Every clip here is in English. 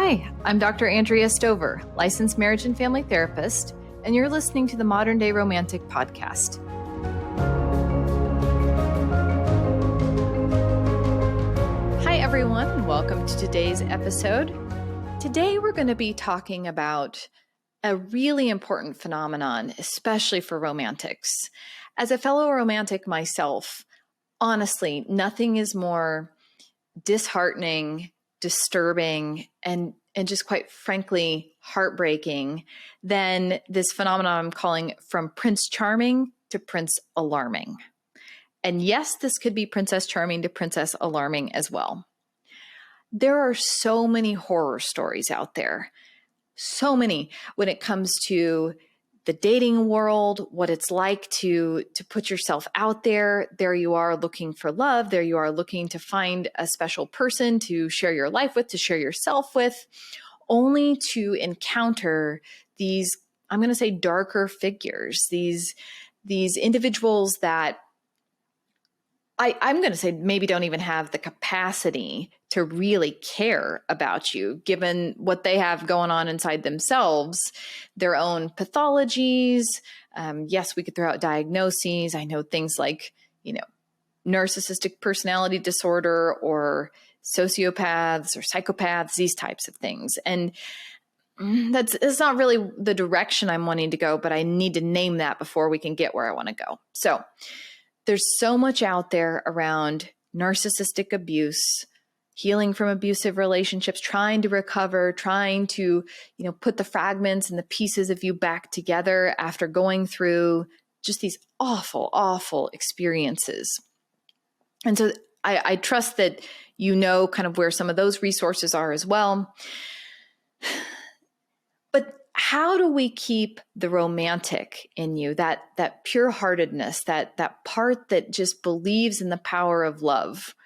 Hi, I'm Dr. Andrea Stover, licensed marriage and family therapist, and you're listening to the Modern Day Romantic Podcast. Hi, everyone, and welcome to today's episode. Today, we're going to be talking about a really important phenomenon, especially for romantics. As a fellow romantic myself, honestly, nothing is more disheartening, disturbing, and just quite frankly, heartbreaking than this phenomenon I'm calling from Prince Charming to Prince Alarming. And yes, this could be Princess Charming to Princess Alarming as well. There are so many horror stories out there, so many when it comes to the dating world, what it's like to put yourself out there. There you are looking for love. There you are looking to find a special person to share your life with, to share yourself with, only to encounter these, I'm going to say, darker figures, these individuals that I'm going to say maybe don't even have the capacity to really care about you, given what they have going on inside themselves, their own pathologies. Yes, we could throw out diagnoses. I know things like, narcissistic personality disorder or sociopaths or psychopaths, these types of things. And it's not really the direction I'm wanting to go, but I need to name that before we can get where I want to go. So there's so much out there around narcissistic abuse, healing from abusive relationships, trying to recover, trying to, put the fragments and the pieces of you back together after going through just these awful, awful experiences. And so I trust that kind of where some of those resources are as well. But how do we keep the romantic in you, that pure-heartedness, that part that just believes in the power of love?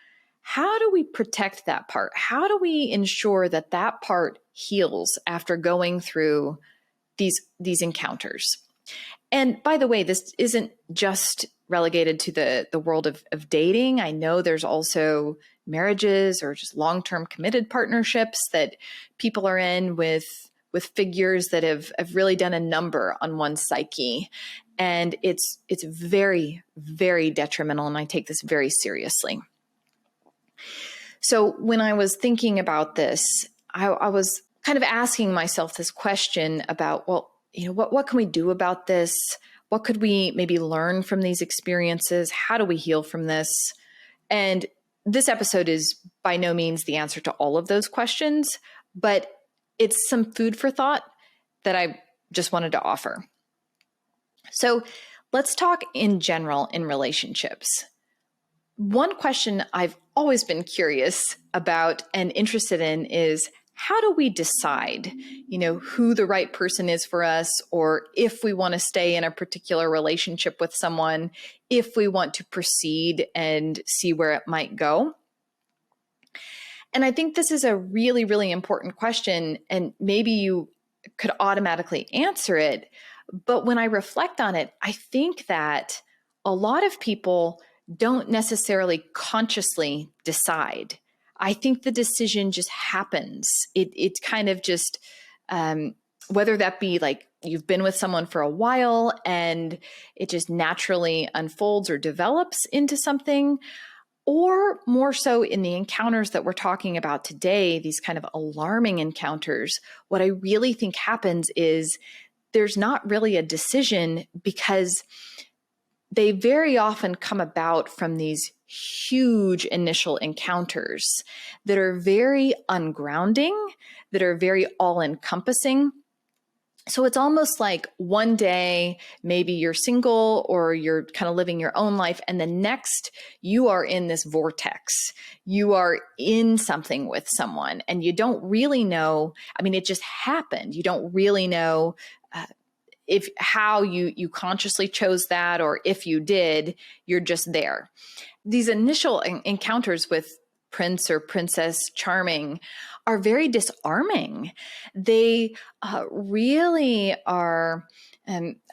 How do we protect that part? How do we ensure that part heals after going through these encounters? And by the way, this isn't just relegated to the world of dating. I know there's also marriages or just long-term committed partnerships that people are in with figures that have really done a number on one's psyche. And it's very, very detrimental. And I take this very seriously. So when I was thinking about this, I was kind of asking myself this question about, what can we do about this? What could we maybe learn from these experiences? How do we heal from this? And this episode is by no means the answer to all of those questions, but it's some food for thought that I just wanted to offer. So let's talk in general in relationships. One question I've always been curious about and interested in is, how do we decide, who the right person is for us, or if we want to stay in a particular relationship with someone, if we want to proceed and see where it might go? And I think this is a really, really important question, and maybe you could automatically answer it. But when I reflect on it, I think that a lot of people don't necessarily consciously decide. I think the decision just happens. It's kind of just, whether that be like you've been with someone for a while and it just naturally unfolds or develops into something, or more so in the encounters that we're talking about today, these kind of alarming encounters. What I really think happens is there's not really a decision, because they very often come about from these huge initial encounters that are very ungrounding, that are very all-encompassing. So it's almost like one day, maybe you're single or you're kind of living your own life, and the next you are in this vortex. You are in something with someone and you don't really know. I mean, it just happened. You don't really know how you consciously chose that, or if you did, you're just there. These initial encounters with prince or princess charming are very disarming. They really are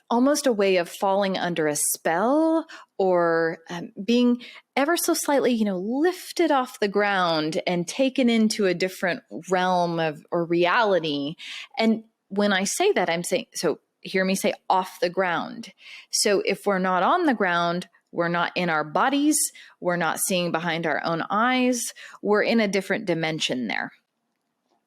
almost a way of falling under a spell or being ever so slightly, lifted off the ground and taken into a different realm or reality. And when I say that, I'm saying, so hear me say off the ground. So if we're not on the ground, we're not in our bodies, we're not seeing behind our own eyes, we're in a different dimension there.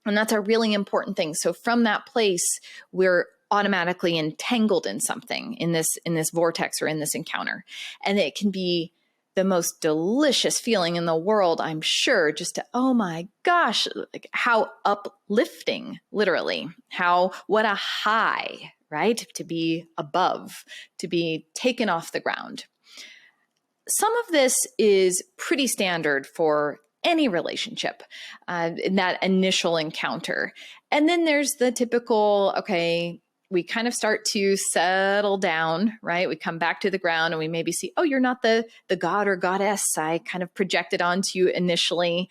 And that's a really important thing. So from that place, we're automatically entangled in something, in this vortex or in this encounter. And it can be the most delicious feeling in the world, I'm sure, just to, oh my gosh, like how uplifting, literally, what a high, right? To be above, to be taken off the ground. Some of this is pretty standard for any relationship in that initial encounter. And then there's the typical, okay, we kind of start to settle down, right? We come back to the ground and we maybe see, oh, you're not the god or goddess I kind of projected onto you initially.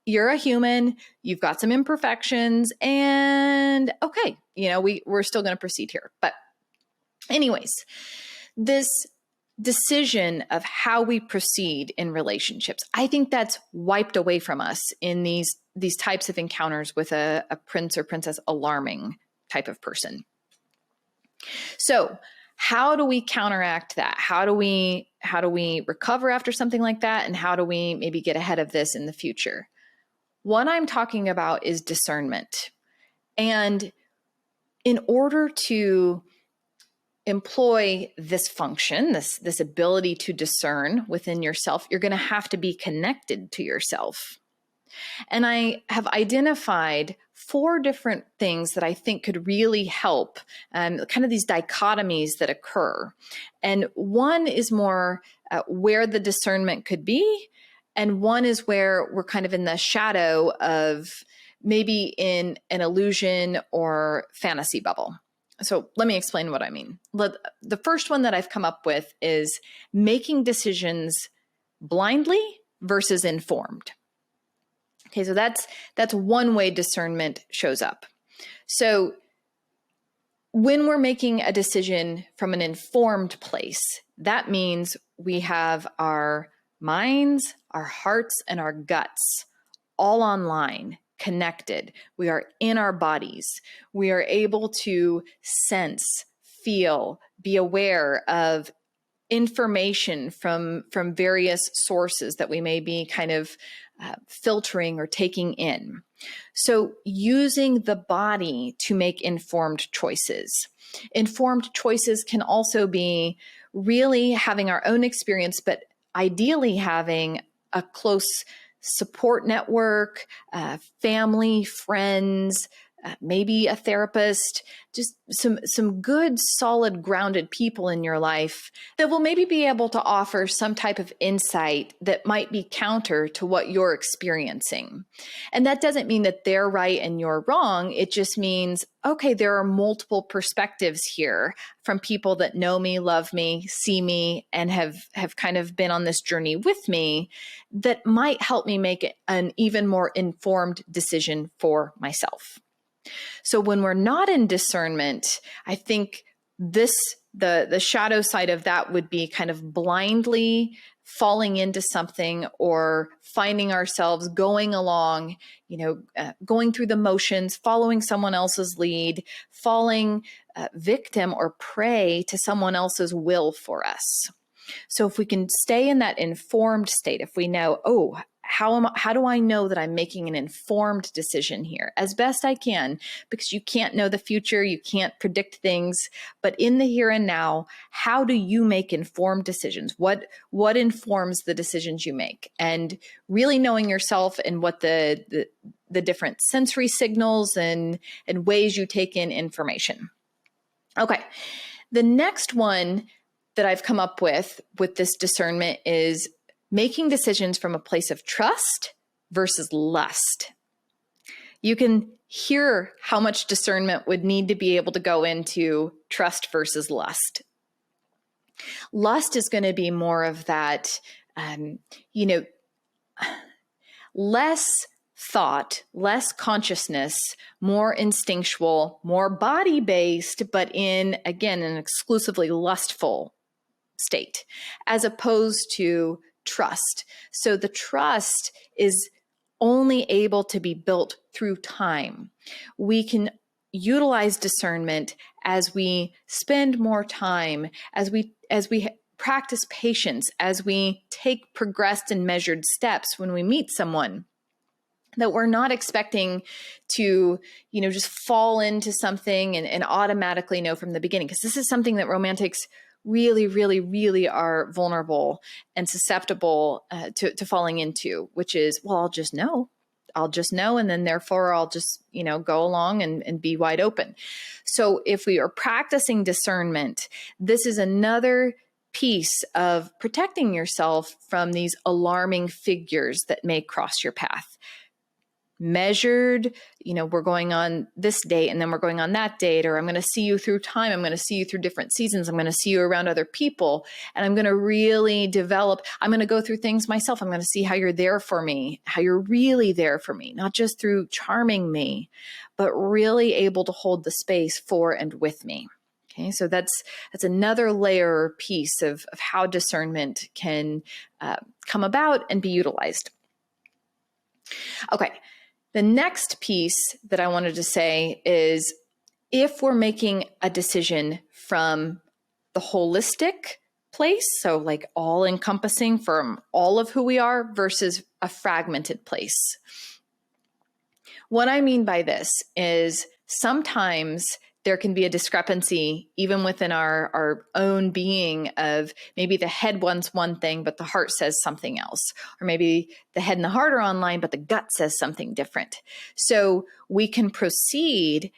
You're a human, you've got some imperfections, and okay, we're still going to proceed here. But anyways, this decision of how we proceed in relationships, I think that's wiped away from us in these types of encounters with a prince or princess alarming type of person. So how do we counteract that? How do we recover after something like that? And how do we maybe get ahead of this in the future? What I'm talking about is discernment. And in order to employ this function, this ability to discern within yourself, you're going to have to be connected to yourself. And I have identified 4 different things that I think could really help, kind of these dichotomies that occur. And one is more where the discernment could be, and one is where we're kind of in the shadow of maybe in an illusion or fantasy bubble. So let me explain what I mean. The first one that I've come up with is making decisions blindly versus informed. Okay, so that's one way discernment shows up. So when we're making a decision from an informed place, that means we have our minds, our hearts, and our guts all online, connected. We are in our bodies. We are able to sense, feel, be aware of information from various sources that we may be kind of filtering or taking in. So using the body to make informed choices. Informed choices can also be really having our own experience, but ideally having a close support network, family, friends, maybe a therapist, just some good, solid, grounded people in your life that will maybe be able to offer some type of insight that might be counter to what you're experiencing. And that doesn't mean that they're right and you're wrong. It just means, okay, there are multiple perspectives here from people that know me, love me, see me, and have kind of been on this journey with me that might help me make an even more informed decision for myself. So when we're not in discernment, I think the shadow side of that would be kind of blindly falling into something or finding ourselves going along, going through the motions, following someone else's lead, falling victim or prey to someone else's will for us. So if we can stay in that informed state, if we know, oh, how do I know that I'm making an informed decision here as best I can? Because you can't know the future, you can't predict things, but in the here and now, how do you make informed decisions? What informs the decisions you make? And really knowing yourself and what the different sensory signals and ways you take in information. Okay, the next one that I've come up with this discernment is making decisions from a place of trust versus lust. You can hear how much discernment would need to be able to go into trust versus lust. Lust is going to be more of that, less thought, less consciousness, more instinctual, more body-based, but in, again, an exclusively lustful state, as opposed to trust. So the trust is only able to be built through time. We can utilize discernment as we spend more time, as we practice patience, as we take progressed and measured steps when we meet someone, that we're not expecting to, just fall into something and automatically know from the beginning. Because this is something that romantics really, really, really are vulnerable and susceptible to falling into, which is, well, I'll just know. And then therefore I'll just, go along and be wide open. So if we are practicing discernment, this is another piece of protecting yourself from these alarming figures that may cross your path. Measured, we're going on this date and then we're going on that date, or I'm going to see you through time. I'm going to see you through different seasons. I'm going to see you around other people, and I'm going to really develop. I'm going to go through things myself. I'm going to see how you're there for me, how you're really there for me, not just through charming me, but really able to hold the space for and with me. Okay, so that's another layer or piece of how discernment can come about and be utilized. Okay. The next piece that I wanted to say is, if we're making a decision from the holistic place, so like all encompassing from all of who we are, versus a fragmented place. What I mean by this is sometimes there can be a discrepancy even within our own being of maybe the head wants one thing, but the heart says something else. Or maybe the head and the heart are online, but the gut says something different. So we can proceed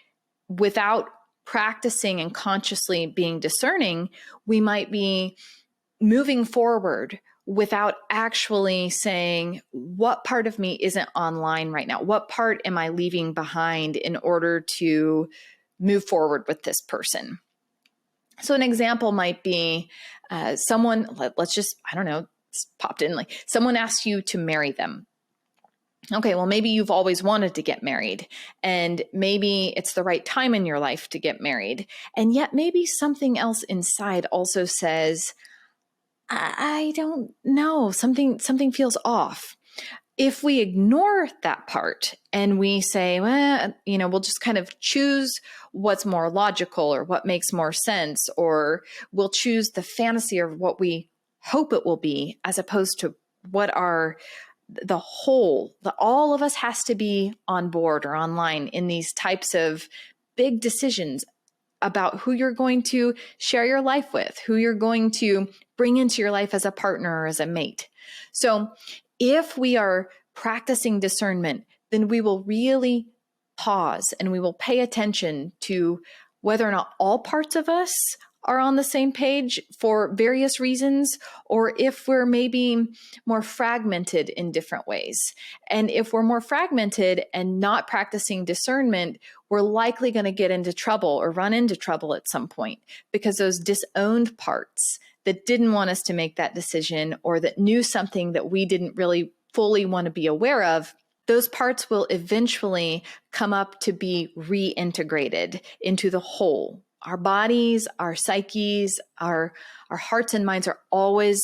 without practicing and consciously being discerning. We might be moving forward without actually saying, what part of me isn't online right now? What part am I leaving behind in order to move forward with this person? So an example might be someone, let's just, I don't know, it's popped in, like someone asks you to marry them. Okay, well, maybe you've always wanted to get married, and maybe it's the right time in your life to get married. And yet maybe something else inside also says, I don't know, something feels off. If we ignore that part and we say, well, we'll just kind of choose what's more logical or what makes more sense, or we'll choose the fantasy of what we hope it will be, as opposed to what all of us has to be on board or online in these types of big decisions about who you're going to share your life with, who you're going to bring into your life as a partner or as a mate. So if we are practicing discernment, then we will really pause and we will pay attention to whether or not all parts of us are on the same page for various reasons, or if we're maybe more fragmented in different ways. And if we're more fragmented and not practicing discernment, we're likely going to get into trouble or run into trouble at some point, because those disowned parts that didn't want us to make that decision, or that knew something that we didn't really fully want to be aware of, those parts will eventually come up to be reintegrated into the whole. Our bodies, our psyches, our hearts and minds are always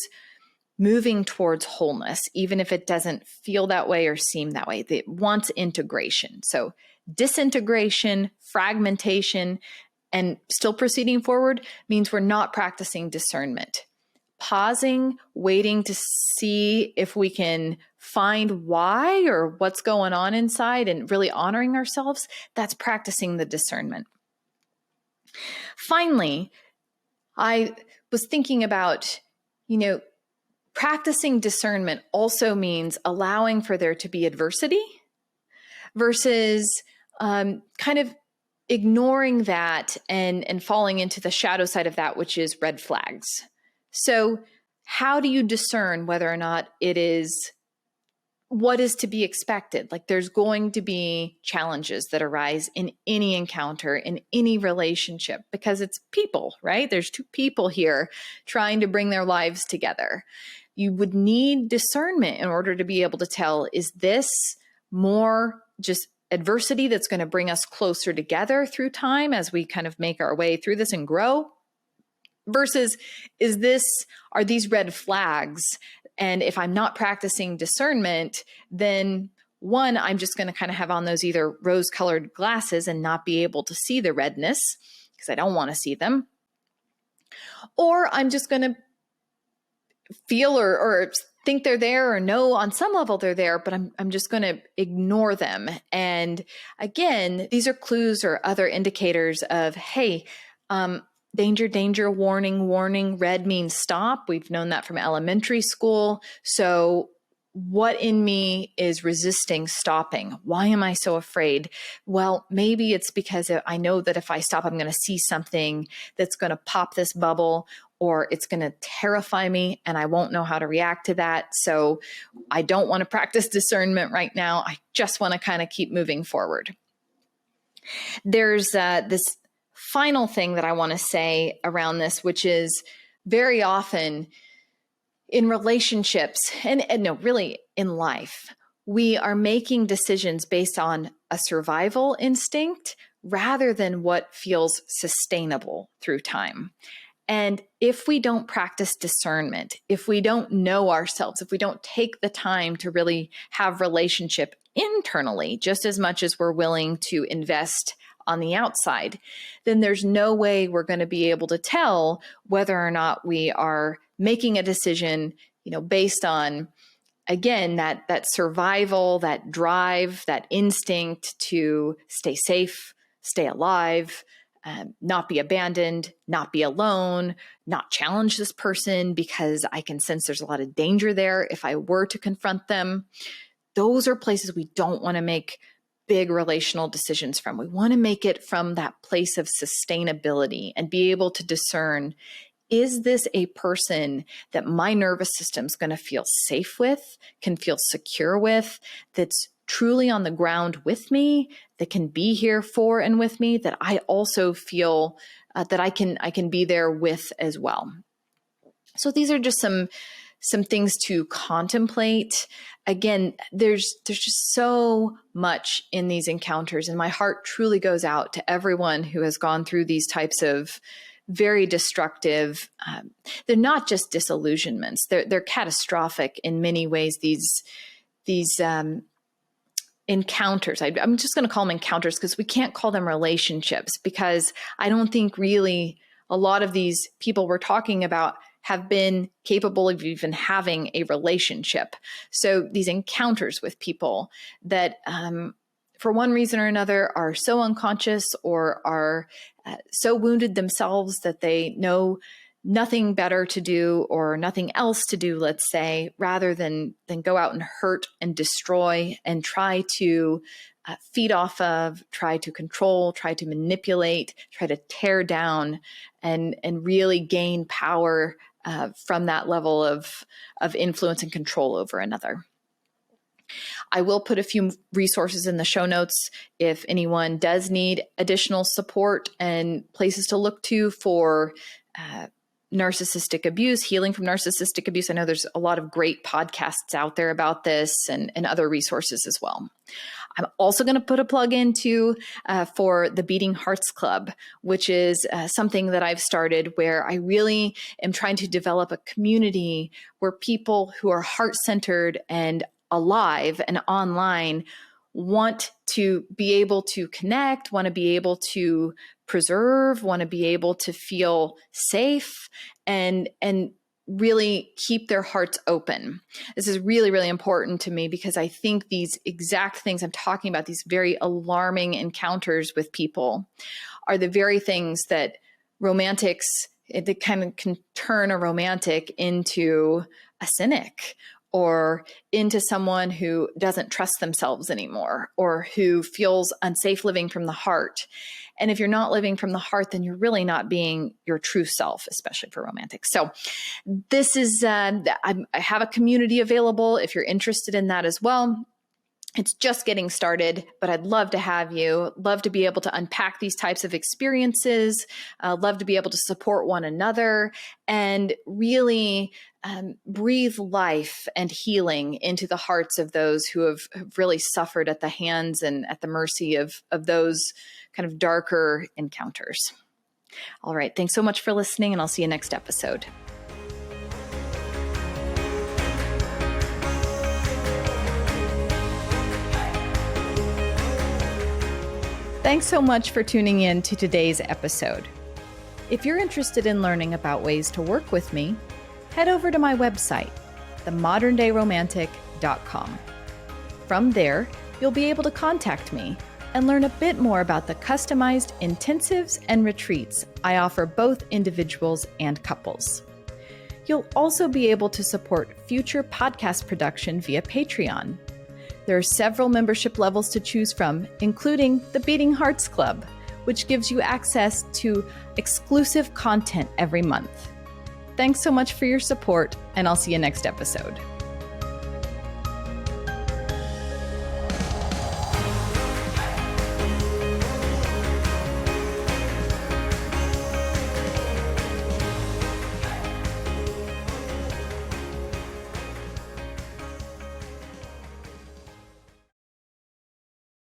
moving towards wholeness, even if it doesn't feel that way or seem that way. It wants integration. So disintegration, fragmentation, and still proceeding forward means we're not practicing discernment. Pausing, waiting to see if we can find why or what's going on inside, and really honoring ourselves, that's practicing the discernment. Finally, I was thinking about, practicing discernment also means allowing for there to be adversity versus kind of ignoring that and falling into the shadow side of that, which is red flags. So how do you discern whether or not it is what is to be expected? Like, there's going to be challenges that arise in any encounter, in any relationship, because it's people, right? There's two people here trying to bring their lives together. you would need discernment in order to be able to tell, is this more just adversity that's going to bring us closer together through time as we kind of make our way through this and grow? Versus, are these red flags? And if I'm not practicing discernment, then one, I'm just going to kind of have on those either rose-colored glasses and not be able to see the redness because I don't want to see them. Or I'm just going to feel or think they're there or know on some level they're there, but I'm just going to ignore them. And again, these are clues or other indicators of, hey, danger, danger, warning, warning. Red means stop. We've known that from elementary school. So what in me is resisting stopping? Why am I so afraid? Well, maybe it's because I know that if I stop, I'm going to see something that's going to pop this bubble, or it's going to terrify me and I won't know how to react to that. So I don't want to practice discernment right now. I just want to kind of keep moving forward. There's this final thing that I want to say around this, which is very often in relationships and no, really in life, we are making decisions based on a survival instinct rather than what feels sustainable through time. And if we don't practice discernment, if we don't know ourselves, if we don't take the time to really have relationship internally, just as much as we're willing to invest on the outside, then there's no way we're going to be able to tell whether or not we are making a decision, based on, again, that survival, that drive, that instinct to stay safe, stay alive, not be abandoned, not be alone, not challenge this person because I can sense there's a lot of danger there if I were to confront them. Those are places we don't want to make big relational decisions from. We want to make it from that place of sustainability and be able to discern, is this a person that my nervous system's going to feel safe with, can feel secure with, that's truly on the ground with me, that can be here for and with me, that I also feel that I can be there with as well. So these are just some things to contemplate. Again, there's just so much in these encounters, and my heart truly goes out to everyone who has gone through these types of very destructive. They're not just disillusionments; they're catastrophic in many ways. These encounters. I'm just going to call them encounters because we can't call them relationships, because I don't think really a lot of these people we're talking about have been capable of even having a relationship. So these encounters with people that for one reason or another are so unconscious or are so wounded themselves that they know nothing better to do or nothing else to do, let's say, rather than go out and hurt and destroy and try to feed off of, try to control, try to manipulate, try to tear down and really gain power from that level of influence and control over another. I will put a few resources in the show notes if anyone does need additional support and places to look to for narcissistic abuse, healing from narcissistic abuse. I know there's a lot of great podcasts out there about this and other resources as well. I'm also going to put a plug into for the Beating Hearts Club, which is something that I've started where I really am trying to develop a community where people who are heart-centered and alive and online want to be able to connect, want to be able to preserve, want to be able to feel safe and really keep their hearts open. This is really, really important to me because I think these exact things I'm talking about, these very alarming encounters with people, are the very things that romantics, they kind of can turn a romantic into a cynic or into someone who doesn't trust themselves anymore or who feels unsafe living from the heart. And if you're not living from the heart, then you're really not being your true self, especially for romantics. So this is, I have a community available if you're interested in that as well. It's just getting started, but I'd love to have you, love to be able to unpack these types of experiences, love to be able to support one another and really breathe life and healing into the hearts of those who have really suffered at the hands and at the mercy of those kind of darker encounters. All right. Thanks so much for listening, and I'll see you next episode. Thanks so much for tuning in to today's episode. If you're interested in learning about ways to work with me, head over to my website, themoderndayromantic.com. From there, you'll be able to contact me and learn a bit more about the customized intensives and retreats I offer both individuals and couples. You'll also be able to support future podcast production via Patreon. There are several membership levels to choose from, including the Beating Hearts Club, which gives you access to exclusive content every month. Thanks so much for your support, and I'll see you next episode.